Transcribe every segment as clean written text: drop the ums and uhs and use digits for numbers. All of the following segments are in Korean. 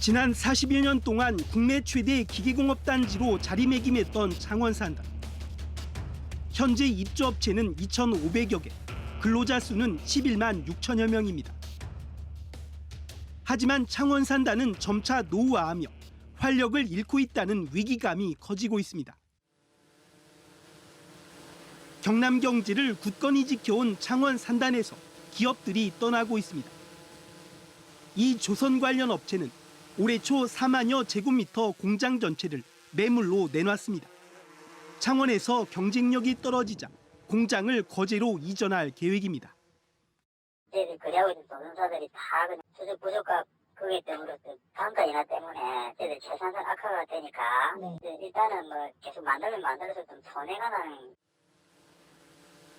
지난 40여 년 동안 국내 최대 기계공업단지로 자리매김했던 창원산단. 현재 입주업체는 2,500여 개, 근로자 수는 11만 6천여 명입니다. 하지만 창원산단은 점차 노후화하며 활력을 잃고 있다는 위기감이 커지고 있습니다. 경남 경제를 굳건히 지켜온 창원산단에서 기업들이 떠나고 있습니다. 이 조선 관련 업체는 올해 초 4만여 제곱미터 공장 전체를 매물로 내놨습니다. 창원에서 경쟁력이 떨어지자 공장을 거제로 이전할 계획입니다. 그래하고 있는 노동자들이 다 수급 부족과 그게 때문에 단가 인하 때문에 저희들 최산선 악화가 되니까 일단은 뭐 계속 만들어서 좀 손해가 나는.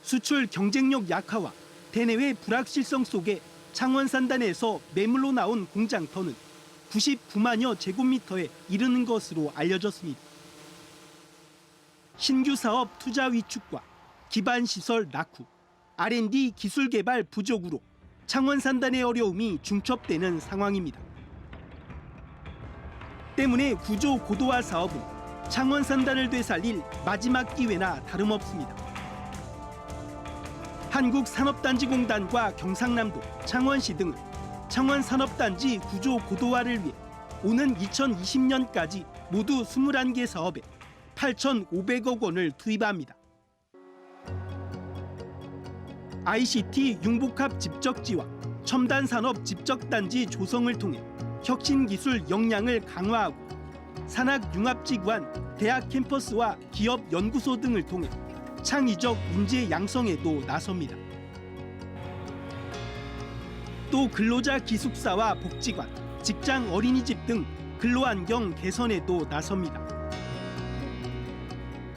수출 경쟁력 약화와 대내외 불확실성 속에 창원산단에서 매물로 나온 공장터는 99만여 제곱미터에 이르는 것으로 알려졌습니다. 신규 사업 투자 위축과 기반 시설 낙후, R&D 기술 개발 부족으로 창원산단의 어려움이 중첩되는 상황입니다. 때문에 구조 고도화 사업은 창원산단을 되살릴 마지막 기회나 다름없습니다. 한국산업단지공단과 경상남도, 창원시 등은 창원산업단지 구조 고도화를 위해 오는 2020년까지 모두 21개 사업에 8,500억 원을 투입합니다. ICT 융복합 집적지와 첨단산업 집적단지 조성을 통해 혁신기술 역량을 강화하고 산학융합지구한 대학 캠퍼스와 기업 연구소 등을 통해 창의적 인재 양성에도 나섭니다. 또 근로자 기숙사와 복지관, 직장 어린이집 등 근로환경 개선에도 나섭니다.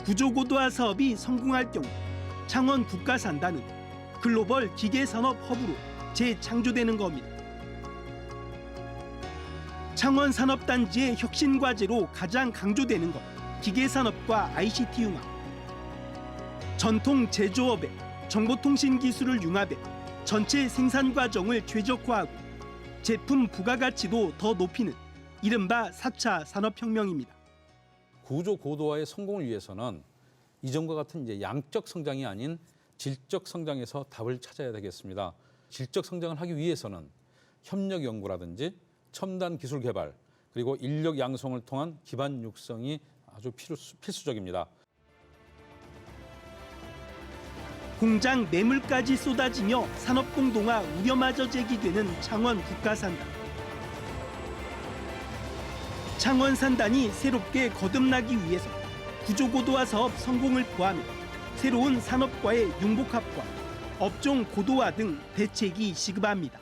구조고도화 사업이 성공할 경우 창원 국가산단은 글로벌 기계산업 허브로 재창조되는 겁니다. 창원 산업단지의 혁신 과제로 가장 강조되는 것, 기계산업과 ICT 융합. 전통 제조업에 정보통신 기술을 융합해 전체 생산 과정을 최적화하고 제품 부가가치도 더 높이는 이른바 4차 산업혁명입니다. 구조 고도화의 성공을 위해서는 이전과 같은 양적 성장이 아닌 질적 성장에서 답을 찾아야 되겠습니다. 질적 성장을 하기 위해서는 협력 연구라든지 첨단 기술 개발 그리고 인력 양성을 통한 기반 육성이 아주 필수적입니다. 공장 매물까지 쏟아지며 산업공동화 우려마저 제기되는 창원 국가산단. 창원산단이 새롭게 거듭나기 위해서 구조고도화 사업 성공을 포함해 새로운 산업과의 융복합과 업종 고도화 등 대책이 시급합니다.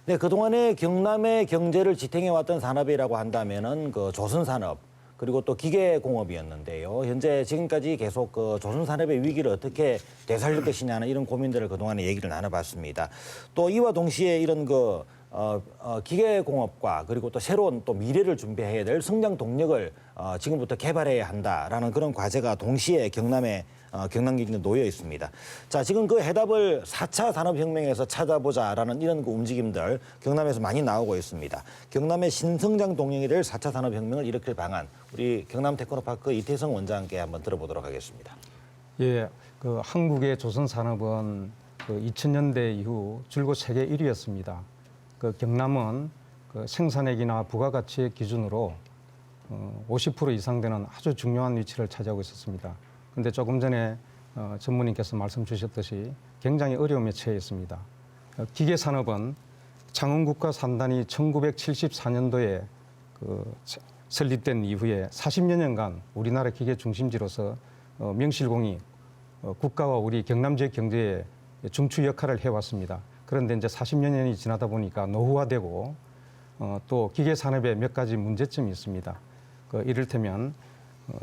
네, 그동안에 경남의 경제를 지탱해왔던 산업이라고 한다면은 그 조선산업 그리고 또 기계공업이었는데요. 현재 지금까지 계속 그 조선산업의 위기를 어떻게 되살릴 것이냐는 이런 고민들을 그동안에 얘기를 나눠봤습니다. 또 이와 동시에 이런 기계공업과 그리고 또 새로운 또 미래를 준비해야 될 성장 동력을 지금부터 개발해야 한다라는 그런 과제가 동시에 경남 경제에 놓여 있습니다. 자, 지금 그 해답을 4차 산업혁명에서 찾아보자라는 이런 그 움직임들 경남에서 많이 나오고 있습니다. 경남의 신성장 동력이 될 4차 산업혁명을 일으킬 방안, 우리 경남 테크노파크 이태성 원장께 한번 들어보도록 하겠습니다. 예, 그 한국의 조선 산업은 그 2000년대 이후 줄곧 세계 1위였습니다. 그 경남은 그 생산액이나 부가가치의 기준으로 50% 이상 되는 아주 중요한 위치를 차지하고 있었습니다. 그런데 조금 전에 전무님께서 말씀 주셨듯이 굉장히 어려움에 처해 있습니다. 기계산업은 창원국가산단이 1974년도에 설립된 이후에 40여 년간 우리나라 기계 중심지로서 명실공히 국가와 우리 경남 지역 경제에 중추 역할을 해왔습니다. 그런데 이제 40여 년이 지나다 보니까 노후화되고 또 기계산업에 몇 가지 문제점이 있습니다. 이를테면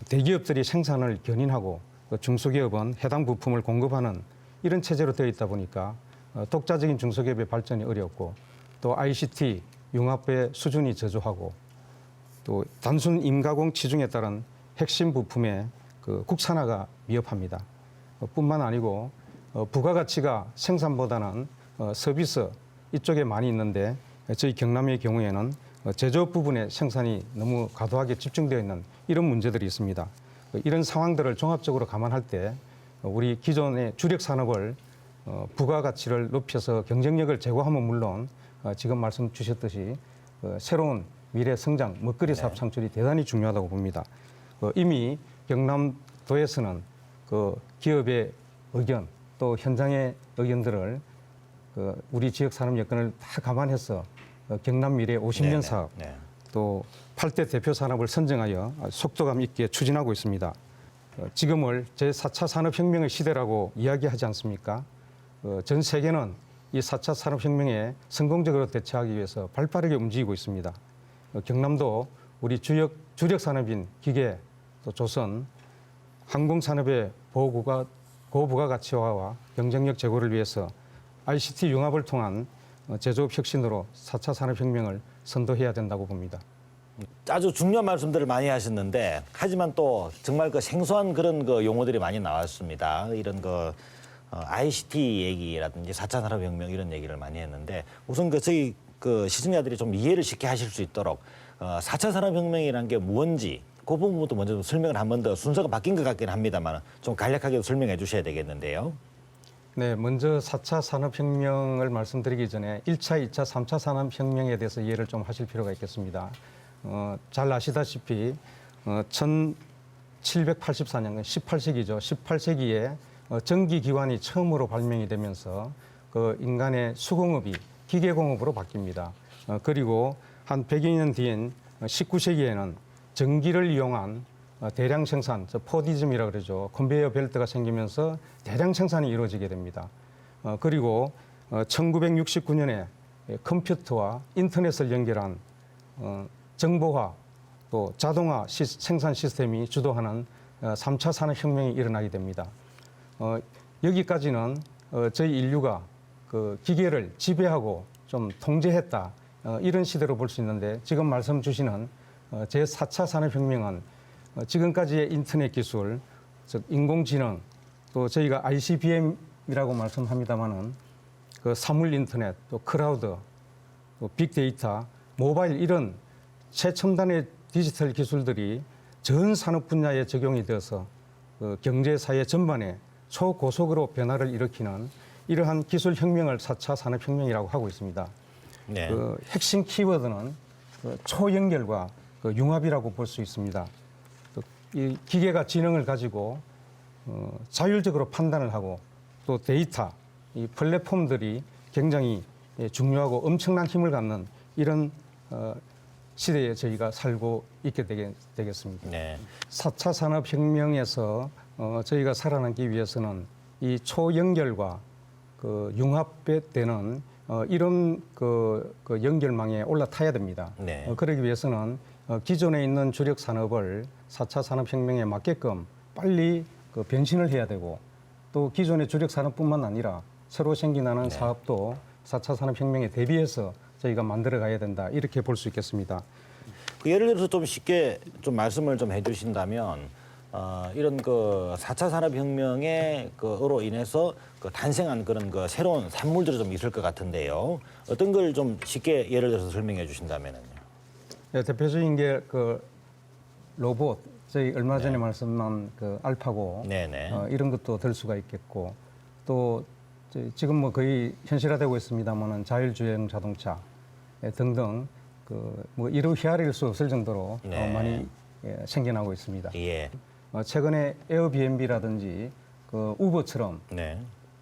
대기업들이 생산을 견인하고 중소기업은 해당 부품을 공급하는 이런 체제로 되어 있다 보니까 독자적인 중소기업의 발전이 어렵고 또 ICT 융합의 수준이 저조하고 또 단순 임가공 치중에 따른 핵심 부품의 국산화가 미흡합니다. 뿐만 아니고 부가가치가 생산보다는 서비스 이쪽에 많이 있는데 저희 경남의 경우에는 제조업 부분의 생산이 너무 과도하게 집중되어 있는 이런 문제들이 있습니다. 이런 상황들을 종합적으로 감안할 때 우리 기존의 주력 산업을 부가가치를 높여서 경쟁력을 제고하면 물론 지금 말씀 주셨듯이 새로운 미래 성장, 먹거리 사업 창출이 대단히 중요하다고 봅니다. 이미 경남도에서는 기업의 의견 또 현장의 의견들을 우리 지역 산업 여건을 다 감안해서 경남 미래 50년 사업 또 8대 대표 산업을 선정하여 속도감 있게 추진하고 있습니다. 지금을 제4차 산업혁명의 시대라고 이야기하지 않습니까? 전 세계는 이 4차 산업혁명에 성공적으로 대처하기 위해서 발빠르게 움직이고 있습니다. 경남도 우리 주력 산업인 기계, 또 조선, 항공산업의 고부가가치화와 경쟁력 제고를 위해서 ICT 융합을 통한 제조업 혁신으로 4차 산업혁명을 선도해야 된다고 봅니다. 아주 중요한 말씀들을 많이 하셨는데 하지만 또 정말 생소한 그런 용어들이 많이 나왔습니다. 이런 ICT 얘기라든지 4차 산업혁명 이런 얘기를 많이 했는데 우선 저희 시청자들이 좀 이해를 쉽게 하실 수 있도록 4차 산업혁명이라는 게 뭔지 그 부분부터 먼저 좀 설명을 한 번 더 순서가 바뀐 것 같긴 합니다만 좀 간략하게 설명해 주셔야 되겠는데요. 네, 먼저 4차 산업혁명을 말씀드리기 전에 1차, 2차, 3차 산업혁명에 대해서 이해를 좀 하실 필요가 있겠습니다. 잘 아시다시피 1784년, 18세기죠. 18세기에 전기기관이 처음으로 발명이 되면서 인간의 수공업이 기계공업으로 바뀝니다. 그리고 한 100여 년 뒤인 19세기에는 전기를 이용한 대량 생산, 포디즘이라고 그러죠. 컨베이어 벨트가 생기면서 대량 생산이 이루어지게 됩니다. 그리고 1969년에 컴퓨터와 인터넷을 연결한 정보화 또 자동화 생산 시스템이 주도하는 3차 산업혁명이 일어나게 됩니다. 여기까지는 저희 인류가 기계를 지배하고 좀 통제했다 이런 시대로 볼 수 있는데 지금 말씀 주시는 제4차 산업혁명은 지금까지의 인터넷 기술, 즉 인공지능, 또 저희가 ICBM이라고 말씀합니다마는 사물 인터넷, 또 클라우드, 또 빅데이터, 모바일 이런 최첨단의 디지털 기술들이 전 산업 분야에 적용이 되어서 경제 사회 전반에 초고속으로 변화를 일으키는 이러한 기술 혁명을 4차 산업혁명이라고 하고 있습니다. 네. 핵심 키워드는 초연결과 융합이라고 볼 수 있습니다. 이 기계가 지능을 가지고 자율적으로 판단을 하고 또 데이터, 이 플랫폼들이 굉장히 중요하고 엄청난 힘을 갖는 이런 시대에 저희가 살고 있게 되겠습니다. 네. 4차 산업혁명에서 저희가 살아남기 위해서는 이 초연결과 융합되는 이런 연결망에 올라타야 됩니다. 네. 그러기 위해서는 기존에 있는 주력 산업을 4차 산업혁명에 맞게끔 빨리 변신을 해야 되고 또 기존의 주력 산업뿐만 아니라 새로 생겨나는 사업도 4차 산업혁명에 대비해서 저희가 만들어 가야 된다 이렇게 볼 수 있겠습니다. 예를 들어서 좀 쉽게 좀 말씀을 좀 해주신다면 이런 4차 산업혁명의 으로 인해서 탄생한 그런 새로운 산물들이 좀 있을 것 같은데요. 어떤 걸 좀 쉽게 예를 들어서 설명해 주신다면요. 네, 대표적인 게 로봇, 저희 얼마 전에 말씀한 알파고 네네. 이런 것도 될 수가 있겠고 또 지금 뭐 거의 현실화되고 있습니다만은 자율주행 자동차 등등 이루 헤아릴 수 없을 정도로 네. 많이 생겨나고 있습니다. 예. 최근에 에어비앤비라든지 우버처럼 네.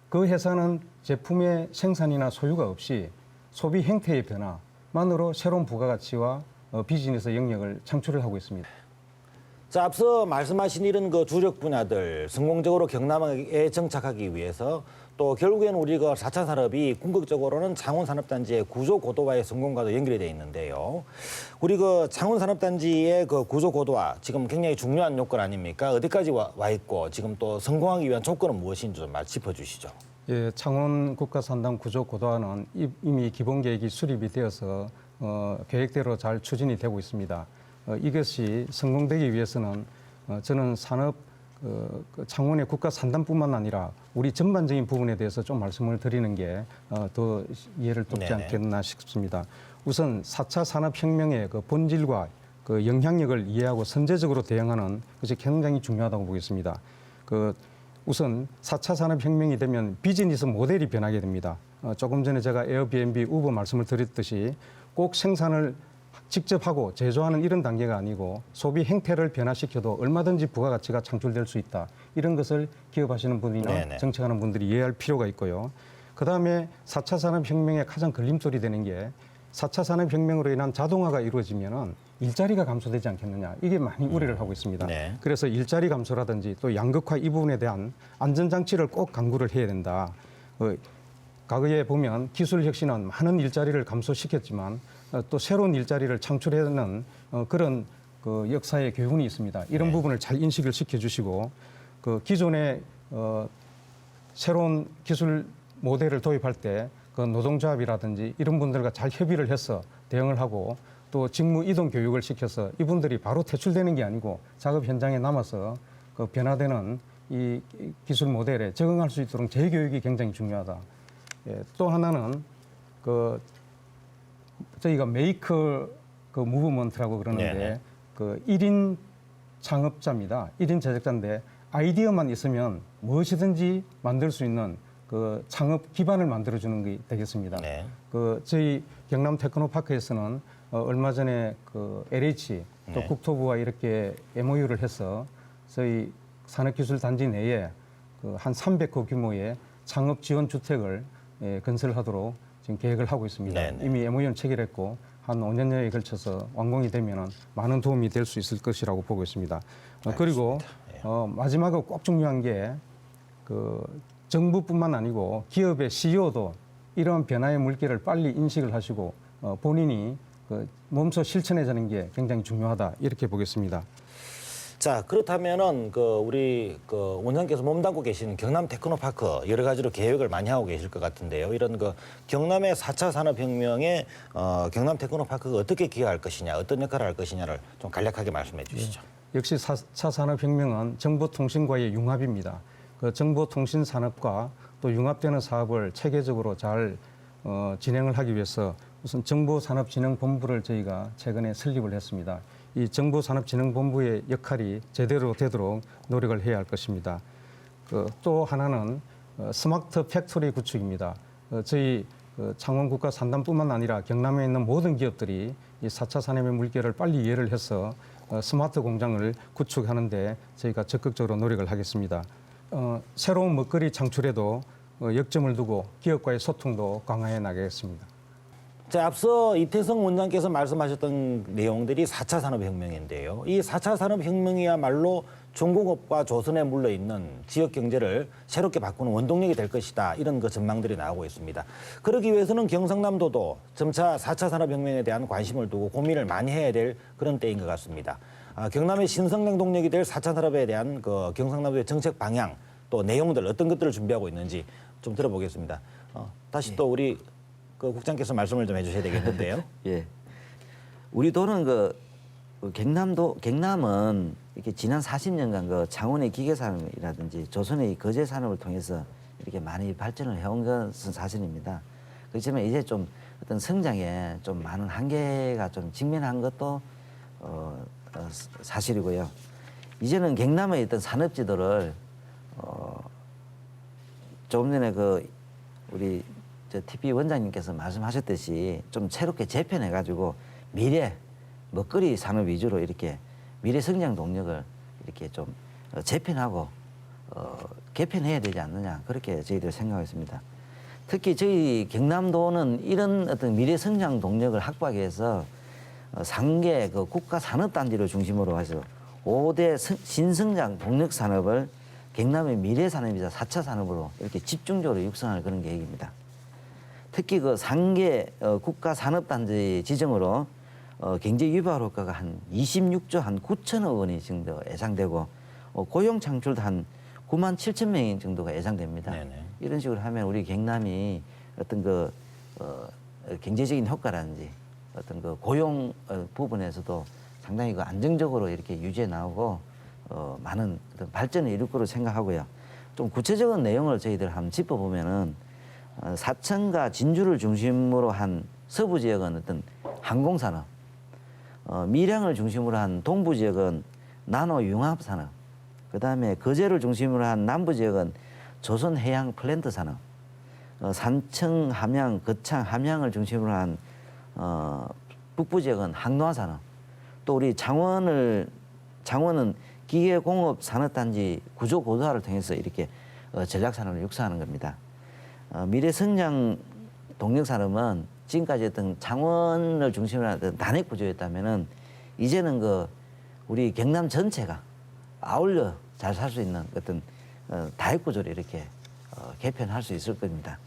그 회사는 제품의 생산이나 소유가 없이 소비 행태의 변화만으로 새로운 부가가치와 비즈니스 영역을 창출을 하고 있습니다. 자, 앞서 말씀하신 이런 주력 분야들 성공적으로 경남에 정착하기 위해서 또 결국에는 우리가 4차 산업이 궁극적으로는 창원산업단지의 구조 고도화의 성공과도 연결이 되어 있는데요. 우리 창원산업단지의 구조 고도화 지금 굉장히 중요한 요건 아닙니까? 어디까지 와 있고 지금 또 성공하기 위한 조건은 무엇인지 좀 짚어주시죠. 예, 창원 국가산당 구조 고도화는 이미 기본 계획이 수립이 되어서 계획대로 잘 추진이 되고 있습니다. 이것이 성공되기 위해서는 저는 산업 그 창원의 국가 산단뿐만 아니라 우리 전반적인 부분에 대해서 좀 말씀을 드리는 게 더 이해를 돕지 네네. 않겠나 싶습니다. 우선 4차 산업혁명의 그 본질과 그 영향력을 이해하고 선제적으로 대응하는 것이 굉장히 중요하다고 보겠습니다. 우선 4차 산업혁명이 되면 비즈니스 모델이 변하게 됩니다. 조금 전에 제가 에어비앤비, 우버 말씀을 드렸듯이 꼭 생산을 직접 하고 제조하는 이런 단계가 아니고 소비 행태를 변화시켜도 얼마든지 부가가치가 창출될 수 있다. 이런 것을 기업하시는 분이나 네네. 정책하는 분들이 이해할 필요가 있고요. 그다음에 4차 산업혁명의 가장 걸림돌이 되는 게 4차 산업혁명으로 인한 자동화가 이루어지면은 일자리가 감소되지 않겠느냐. 이게 많이 우려를 하고 있습니다. 네. 그래서 일자리 감소라든지 또 양극화 이 부분에 대한 안전장치를 꼭 강구를 해야 된다. 과거에 보면 기술 혁신은 많은 일자리를 감소시켰지만 또 새로운 일자리를 창출해내는 그런 그 역사의 교훈이 있습니다. 이런 네. 부분을 잘 인식을 시켜주시고 그 기존의 새로운 기술 모델을 도입할 때 그 노동조합이라든지 이런 분들과 잘 협의를 해서 대응을 하고 또 직무 이동 교육을 시켜서 이분들이 바로 퇴출되는 게 아니고 작업 현장에 남아서 그 변화되는 이 기술 모델에 적응할 수 있도록 재교육이 굉장히 중요하다. 예, 또 하나는 저희가 메이크 무브먼트라고 그러는데 네네. 그 1인 창업자입니다. 1인 제작자인데 아이디어만 있으면 무엇이든지 만들 수 있는 그 창업 기반을 만들어주는 게 되겠습니다. 네. 저희 경남 테크노파크에서는 얼마 전에 그 LH 또 네. 국토부와 이렇게 MOU를 해서 저희 산업기술단지 내에 한 300호 규모의 창업 지원 주택을 건설하도록 지금 계획을 하고 있습니다. 네네. 이미 MOU는 체결했고 한 5년여에 걸쳐서 완공이 되면은 많은 도움이 될 수 있을 것이라고 보고 있습니다. 그리고 마지막으로 꼭 중요한 게 정부뿐만 아니고 기업의 CEO도 이런 변화의 물결을 빨리 인식을 하시고 본인이 몸소 실천해자는 게 굉장히 중요하다 이렇게 보겠습니다. 자, 그렇다면은 우리 원장께서 몸담고 계신 경남 테크노파크 여러 가지로 계획을 많이 하고 계실 것 같은데요. 이런 경남의 4차 산업혁명에 경남 테크노파크가 어떻게 기여할 것이냐, 어떤 역할을 할 것이냐를 좀 간략하게 말씀해 주시죠. 역시 4차 산업혁명은 정보통신과의 융합입니다. 그 정보통신 산업과 또 융합되는 사업을 체계적으로 잘 진행을 하기 위해서 우선 정보산업진흥본부를 저희가 최근에 설립을 했습니다. 이 정보산업진흥본부의 역할이 제대로 되도록 노력을 해야 할 것입니다. 또 하나는 스마트 팩토리 구축입니다. 저희 창원국가 산단뿐만 아니라 경남에 있는 모든 기업들이 이 4차 산업의 물결을 빨리 이해를 해서 스마트 공장을 구축하는데 저희가 적극적으로 노력을 하겠습니다. 새로운 먹거리 창출에도 역점을 두고 기업과의 소통도 강화해 나가겠습니다. 자, 앞서 이태성 원장께서 말씀하셨던 내용들이 4차 산업혁명인데요. 이 4차 산업혁명이야말로 중공업과 조선에 물려있는 지역 경제를 새롭게 바꾸는 원동력이 될 것이다. 이런 전망들이 나오고 있습니다. 그러기 위해서는 경상남도도 점차 4차 산업혁명에 대한 관심을 두고 고민을 많이 해야 될 그런 때인 것 같습니다. 경남의 신성장 동력이 될 4차 산업에 대한 경상남도의 정책 방향 또 내용들 어떤 것들을 준비하고 있는지 좀 들어보겠습니다. 다시 또 우리 국장께서 말씀을 좀 해주셔야 되겠는데요. 예, 우리 도는 경남은 이렇게 지난 40년간 창원의 기계산업이라든지 조선의 거제 산업을 통해서 이렇게 많이 발전을 해온 것은 사실입니다. 그렇지만 이제 좀 어떤 성장에 좀 많은 한계가 좀 직면한 것도 사실이고요. 이제는 경남의 어떤 산업지도를 조금 전에 우리 TP 원장님께서 말씀하셨듯이 좀 새롭게 재편해가지고 미래 먹거리 산업 위주로 이렇게 미래 성장 동력을 이렇게 좀 재편하고 개편해야 되지 않느냐 그렇게 저희들 생각했습니다. 특히 저희 경남도는 이런 어떤 미래 성장 동력을 확보하기 위해서 상계 국가 산업단지를 중심으로 해서 5대 신성장 동력 산업을 경남의 미래 산업이자 4차 산업으로 이렇게 집중적으로 육성할 그런 계획입니다. 특히 상계 국가 산업단지 지정으로 경제 유발 효과가 한 26조 한 9천억 원이 정도 예상되고 고용 창출도 한 9만 7천 명 정도가 예상됩니다. 네네. 이런 식으로 하면 우리 경남이 어떤 경제적인 효과라든지 어떤 고용 부분에서도 상당히 안정적으로 이렇게 유지해 나오고 많은 어떤 발전을 이룰 거로 생각하고요. 좀 구체적인 내용을 저희들 한번 짚어보면은 사천과 진주를 중심으로 한 서부 지역은 어떤 항공산업, 밀양을 중심으로 한 동부 지역은 나노융합산업, 그다음에 거제를 중심으로 한 남부 지역은 조선해양 플랜트 산업, 산청, 함양, 거창, 함양을 중심으로 한 북부 지역은 항노화 산업, 또 우리 창원은 기계공업산업단지 구조 고도화를 통해서 이렇게 전략산업을 육성하는 겁니다. 미래 성장 동력 산업은 지금까지 어떤 창원을 중심으로 하던 단핵 구조였다면은 이제는 우리 경남 전체가 아울러 잘 살 수 있는 어떤 다핵 구조를 이렇게 개편할 수 있을 겁니다.